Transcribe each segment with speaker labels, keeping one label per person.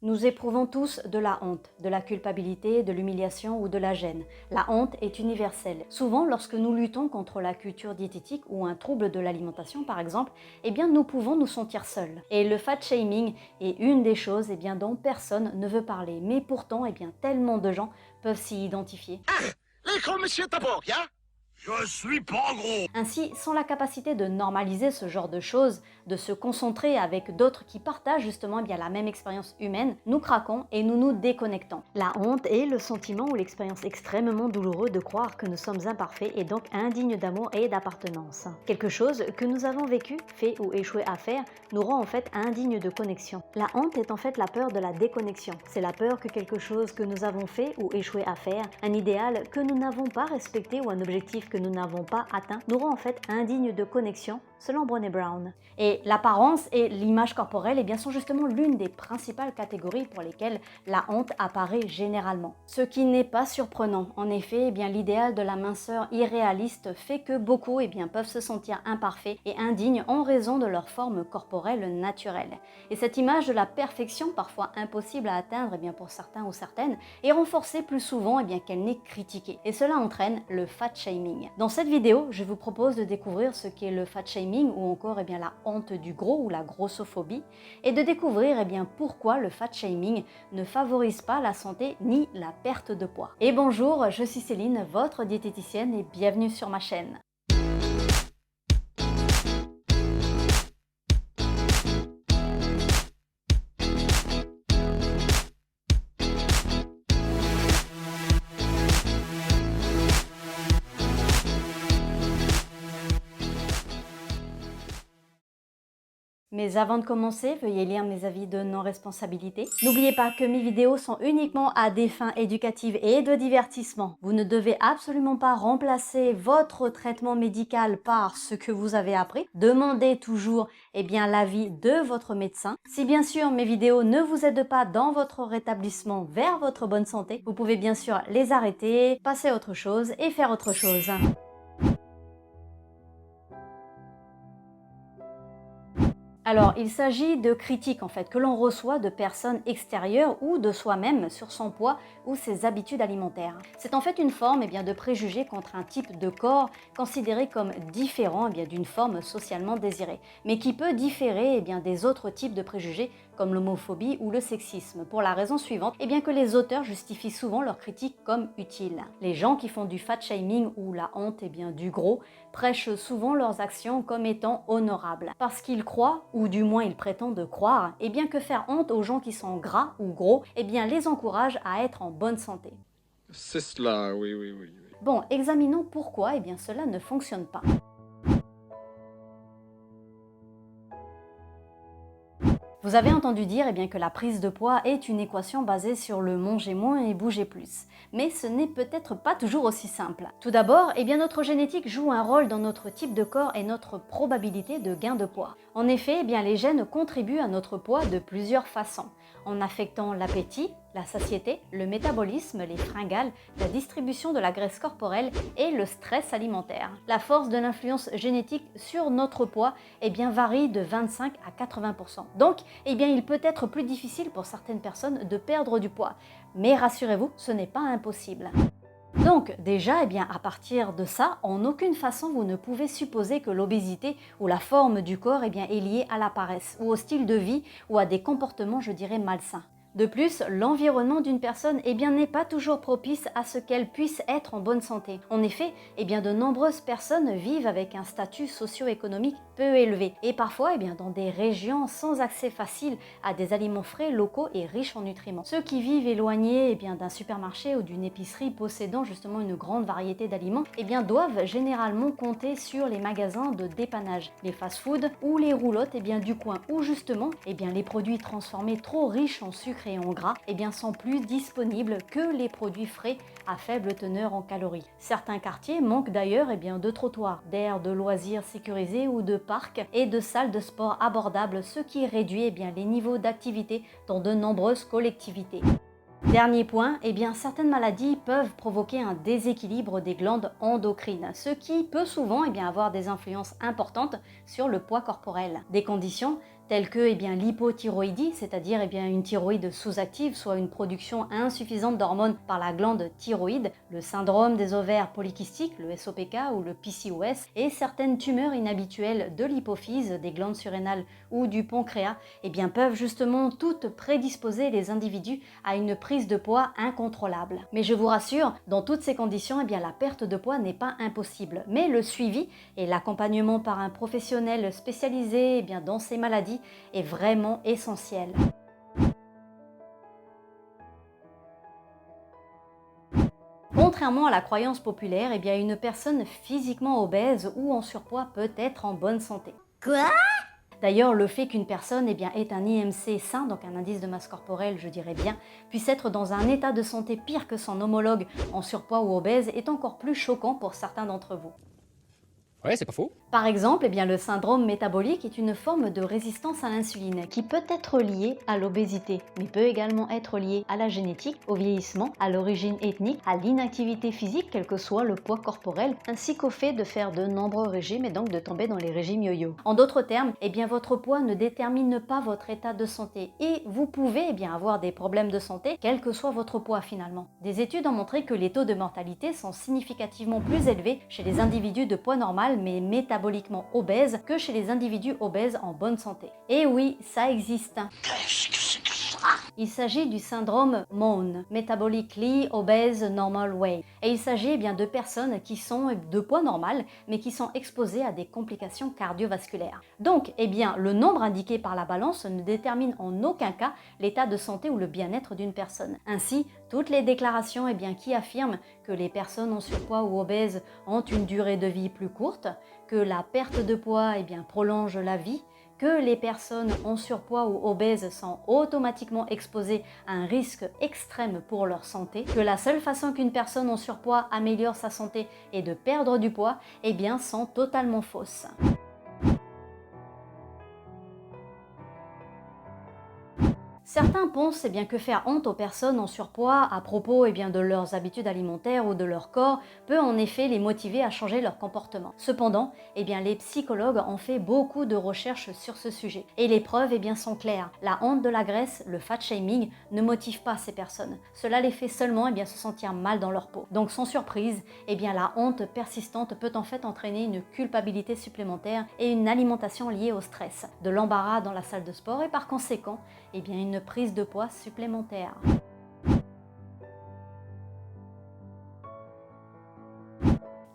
Speaker 1: Nous éprouvons tous de la honte, de la culpabilité, de l'humiliation ou de la gêne. La honte est universelle. Souvent, lorsque nous luttons contre la culture diététique ou un trouble de l'alimentation par exemple, nous pouvons nous sentir seuls. Et le fat shaming est une des choses dont personne ne veut parler. Mais pourtant, tellement de gens peuvent s'y identifier.
Speaker 2: L'écran, monsieur Taborg, hein? Je suis pas gros.
Speaker 1: Ainsi, sans la capacité de normaliser ce genre de choses, de se concentrer avec d'autres qui partagent justement la même expérience humaine, nous craquons et nous nous déconnectons. La honte est le sentiment ou l'expérience extrêmement douloureuse de croire que nous sommes imparfaits et donc indignes d'amour et d'appartenance. Quelque chose que nous avons vécu, fait ou échoué à faire, nous rend en fait indignes de connexion. La honte est en fait la peur de la déconnexion. C'est la peur que quelque chose que nous avons fait ou échoué à faire, un idéal que nous n'avons pas respecté ou un objectif que nous n'avons pas atteint, nous rend en fait indignes de connexion, selon Brené Brown. Et l'apparence et l'image corporelle sont justement l'une des principales catégories pour lesquelles la honte apparaît généralement. Ce qui n'est pas surprenant. En effet, l'idéal de la minceur irréaliste fait que beaucoup peuvent se sentir imparfaits et indignes en raison de leur forme corporelle naturelle. Et cette image de la perfection, parfois impossible à atteindre pour certains ou certaines, est renforcée plus souvent qu'elle n'est critiquée. Et cela entraîne le fat shaming. Dans cette vidéo, je vous propose de découvrir ce qu'est le fat shaming ou encore la honte du gros ou la grossophobie et de découvrir pourquoi le fat shaming ne favorise pas la santé ni la perte de poids. Et bonjour, je suis Céline, votre diététicienne et bienvenue sur ma chaîne. Mais avant de commencer, veuillez lire mes avis de non-responsabilité. N'oubliez pas que mes vidéos sont uniquement à des fins éducatives et de divertissement. Vous ne devez absolument pas remplacer votre traitement médical par ce que vous avez appris. Demandez toujours l'avis de votre médecin. Si bien sûr mes vidéos ne vous aident pas dans votre rétablissement vers votre bonne santé, vous pouvez bien sûr les arrêter, passer à autre chose et faire autre chose. Alors, il s'agit de critiques en fait que l'on reçoit de personnes extérieures ou de soi-même sur son poids ou ses habitudes alimentaires. C'est en fait une forme de préjugé contre un type de corps considéré comme différent d'une forme socialement désirée, mais qui peut différer des autres types de préjugés comme l'homophobie ou le sexisme, pour la raison suivante, que les auteurs justifient souvent leurs critiques comme utiles. Les gens qui font du fat shaming ou la honte du gros prêchent souvent leurs actions comme étant honorables, parce qu'ils croient, ou du moins ils prétendent croire, que faire honte aux gens qui sont gras ou gros, les encourage à être en bonne santé.
Speaker 3: C'est cela, oui.
Speaker 1: Bon, examinons pourquoi cela ne fonctionne pas. Vous avez entendu dire que la prise de poids est une équation basée sur le manger moins et bouger plus. Mais ce n'est peut-être pas toujours aussi simple. Tout d'abord, notre génétique joue un rôle dans notre type de corps et notre probabilité de gain de poids. En effet, les gènes contribuent à notre poids de plusieurs façons, en affectant l'appétit, la satiété, le métabolisme, les fringales, la distribution de la graisse corporelle et le stress alimentaire. La force de l'influence génétique sur notre poids varie de 25 à 80%. Donc, il peut être plus difficile pour certaines personnes de perdre du poids. Mais rassurez-vous, ce n'est pas impossible. Donc déjà, à partir de ça, en aucune façon vous ne pouvez supposer que l'obésité ou la forme du corps est liée à la paresse ou au style de vie ou à des comportements, je dirais, malsains. De plus, l'environnement d'une personne n'est pas toujours propice à ce qu'elle puisse être en bonne santé. En effet, de nombreuses personnes vivent avec un statut socio-économique peu élevé et parfois dans des régions sans accès facile à des aliments frais, locaux et riches en nutriments. Ceux qui vivent éloignés d'un supermarché ou d'une épicerie possédant justement une grande variété d'aliments doivent généralement compter sur les magasins de dépannage, les fast-foods ou les roulottes du coin où justement les produits transformés trop riches en sucre et en gras sont plus disponibles que les produits frais à faible teneur en calories. Certains quartiers manquent d'ailleurs de trottoirs, d'aires de loisirs sécurisés ou de parcs et de salles de sport abordables, ce qui réduit les niveaux d'activité dans de nombreuses collectivités. Dernier point, certaines maladies peuvent provoquer un déséquilibre des glandes endocrines, ce qui peut souvent avoir des influences importantes sur le poids corporel. Des conditions telles que l'hypothyroïdie, c'est-à-dire une thyroïde sous-active, soit une production insuffisante d'hormones par la glande thyroïde, le syndrome des ovaires polykystiques, le SOPK ou le PCOS, et certaines tumeurs inhabituelles de l'hypophyse, des glandes surrénales ou du pancréas, peuvent justement toutes prédisposer les individus à une prise de poids incontrôlable. Mais je vous rassure, dans toutes ces conditions, la perte de poids n'est pas impossible. Mais le suivi et l'accompagnement par un professionnel spécialisé dans ces maladies est vraiment essentiel. Contrairement à la croyance populaire, une personne physiquement obèse ou en surpoids peut être en bonne santé.
Speaker 4: Quoi?
Speaker 1: D'ailleurs, le fait qu'une personne ait un IMC sain, donc un indice de masse corporelle, je dirais bien, puisse être dans un état de santé pire que son homologue en surpoids ou obèse est encore plus choquant pour certains d'entre vous.
Speaker 5: Ouais, c'est pas faux.
Speaker 1: Par exemple, le syndrome métabolique est une forme de résistance à l'insuline qui peut être liée à l'obésité, mais peut également être liée à la génétique, au vieillissement, à l'origine ethnique, à l'inactivité physique, quel que soit le poids corporel, ainsi qu'au fait de faire de nombreux régimes et donc de tomber dans les régimes yo-yo. En d'autres termes, votre poids ne détermine pas votre état de santé et vous pouvez avoir des problèmes de santé, quel que soit votre poids finalement. Des études ont montré que les taux de mortalité sont significativement plus élevés chez les individus de poids normal mais métaboliquement obèses que chez les individus obèses en bonne santé. Et oui, ça existe.
Speaker 2: Qu'est-ce que c'est que ça?
Speaker 1: Il s'agit du syndrome MON, Metabolically Obese Normal Weight. Et il s'agit de personnes qui sont de poids normal, mais qui sont exposées à des complications cardiovasculaires. Donc, le nombre indiqué par la balance ne détermine en aucun cas l'état de santé ou le bien-être d'une personne. Ainsi, toutes les déclarations qui affirment que les personnes en surpoids ou obèses ont une durée de vie plus courte, que la perte de poids prolonge la vie, que les personnes en surpoids ou obèses sont automatiquement exposées à un risque extrême pour leur santé, que la seule façon qu'une personne en surpoids améliore sa santé est de perdre du poids, sont totalement fausses. Certains pensent que faire honte aux personnes en surpoids à propos de leurs habitudes alimentaires ou de leur corps peut en effet les motiver à changer leur comportement. Cependant, les psychologues ont fait beaucoup de recherches sur ce sujet. Et les preuves sont claires. La honte de la graisse, le fat shaming, ne motive pas ces personnes. Cela les fait seulement se sentir mal dans leur peau. Donc sans surprise, la honte persistante peut en fait entraîner une culpabilité supplémentaire et une alimentation liée au stress, de l'embarras dans la salle de sport et par conséquent, une prise de poids supplémentaire.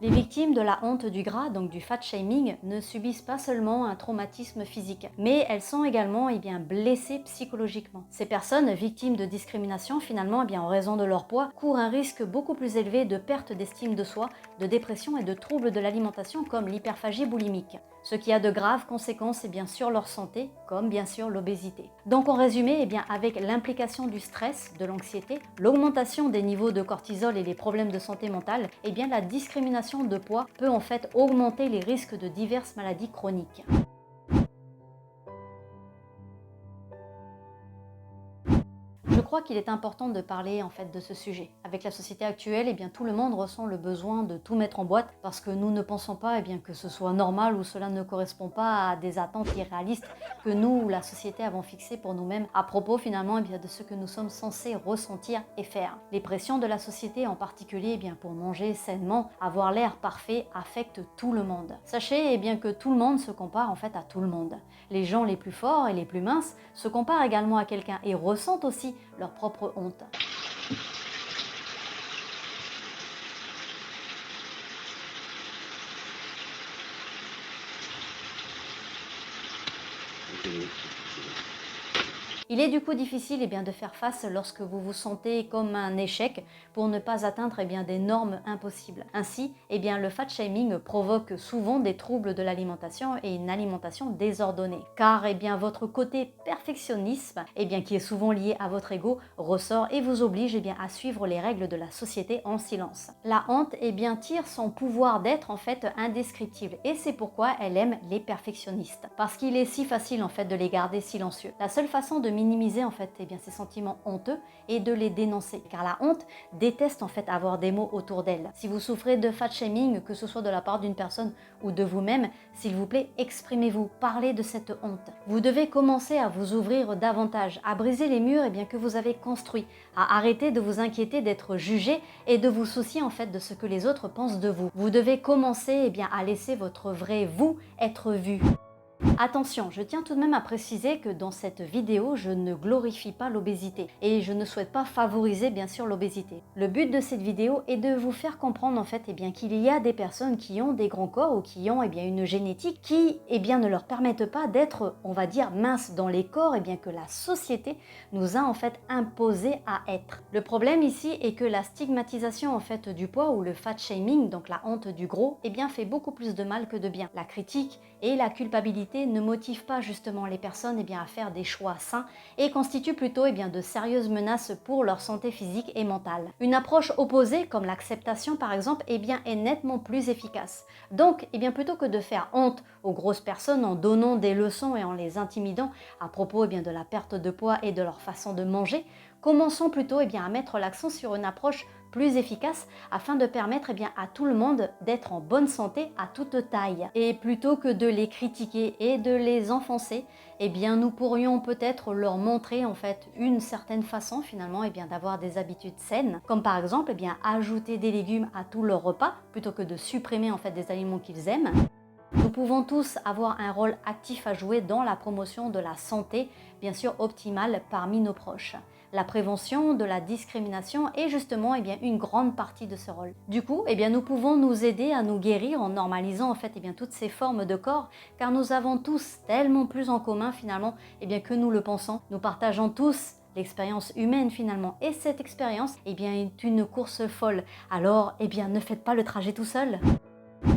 Speaker 1: Les victimes de la honte du gras, donc du fat shaming, ne subissent pas seulement un traumatisme physique, mais elles sont également blessées psychologiquement. Ces personnes victimes de discrimination, finalement, en raison de leur poids, courent un risque beaucoup plus élevé de perte d'estime de soi, de dépression et de troubles de l'alimentation comme l'hyperphagie boulimique, ce qui a de graves conséquences sur leur santé, comme bien sûr l'obésité. Donc en résumé, avec l'implication du stress, de l'anxiété, l'augmentation des niveaux de cortisol et les problèmes de santé mentale, la discrimination de poids peut en fait augmenter les risques de diverses maladies chroniques. Je crois qu'il est important de parler en fait de ce sujet. Avec la société actuelle, tout le monde ressent le besoin de tout mettre en boîte parce que nous ne pensons pas que ce soit normal ou cela ne correspond pas à des attentes irréalistes que nous ou la société avons fixées pour nous-mêmes à propos finalement de ce que nous sommes censés ressentir et faire. Les pressions de la société en particulier pour manger sainement, avoir l'air parfait affectent tout le monde. Sachez que tout le monde se compare en fait à tout le monde. Les gens les plus forts et les plus minces se comparent également à quelqu'un et ressentent aussi leur propre honte. Il est du coup difficile de faire face lorsque vous vous sentez comme un échec pour ne pas atteindre des normes impossibles. Ainsi, le fat shaming provoque souvent des troubles de l'alimentation et une alimentation désordonnée. Car votre côté perfectionnisme, qui est souvent lié à votre ego, ressort et vous oblige à suivre les règles de la société en silence. La honte tire son pouvoir d'être en fait indescriptible et c'est pourquoi elle aime les perfectionnistes. Parce qu'il est si facile en fait de les garder silencieux. La seule façon de minimiser en fait ces sentiments honteux et de les dénoncer. Car la honte déteste en fait avoir des mots autour d'elle. Si vous souffrez de fat shaming, que ce soit de la part d'une personne ou de vous-même, s'il vous plaît, exprimez-vous, parlez de cette honte. Vous devez commencer à vous ouvrir davantage, à briser les murs que vous avez construits, à arrêter de vous inquiéter d'être jugé et de vous soucier en fait de ce que les autres pensent de vous. Vous devez commencer à laisser votre vrai vous être vu. Attention, je tiens tout de même à préciser que dans cette vidéo, je ne glorifie pas l'obésité et je ne souhaite pas favoriser bien sûr l'obésité. Le but de cette vidéo est de vous faire comprendre en fait qu'il y a des personnes qui ont des grands corps ou qui ont une génétique qui ne leur permettent pas d'être, on va dire, minces dans les corps que la société nous a en fait imposé à être. Le problème ici est que la stigmatisation en fait du poids ou le fat shaming, donc la honte du gros, fait beaucoup plus de mal que de bien. La critique et la culpabilité ne motivent pas justement les personnes à faire des choix sains et constituent plutôt de sérieuses menaces pour leur santé physique et mentale. Une approche opposée comme l'acceptation par exemple est nettement plus efficace. Donc plutôt que de faire honte aux grosses personnes en donnant des leçons et en les intimidant à propos de la perte de poids et de leur façon de manger, commençons plutôt à mettre l'accent sur une approche plus efficace afin de permettre à tout le monde d'être en bonne santé à toute taille. Et plutôt que de les critiquer et de les enfoncer, nous pourrions peut-être leur montrer en fait une certaine façon finalement d'avoir des habitudes saines, comme par exemple ajouter des légumes à tous leurs repas plutôt que de supprimer en fait des aliments qu'ils aiment. Nous pouvons tous avoir un rôle actif à jouer dans la promotion de la santé, bien sûr optimale parmi nos proches. La prévention de la discrimination est justement une grande partie de ce rôle. Du coup, nous pouvons nous aider à nous guérir en normalisant en fait toutes ces formes de corps, car nous avons tous tellement plus en commun finalement que nous le pensons. Nous partageons tous l'expérience humaine finalement, et cette expérience est une course folle. Alors ne faites pas le trajet tout seul.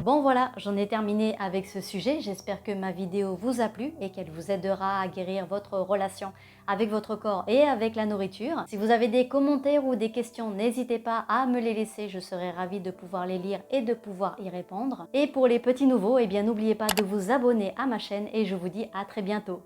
Speaker 1: Bon voilà, j'en ai terminé avec ce sujet. J'espère que ma vidéo vous a plu et qu'elle vous aidera à guérir votre relation avec votre corps et avec la nourriture. Si vous avez des commentaires ou des questions, n'hésitez pas à me les laisser. Je serai ravie de pouvoir les lire et de pouvoir y répondre. Et pour les petits nouveaux, n'oubliez pas de vous abonner à ma chaîne et je vous dis à très bientôt.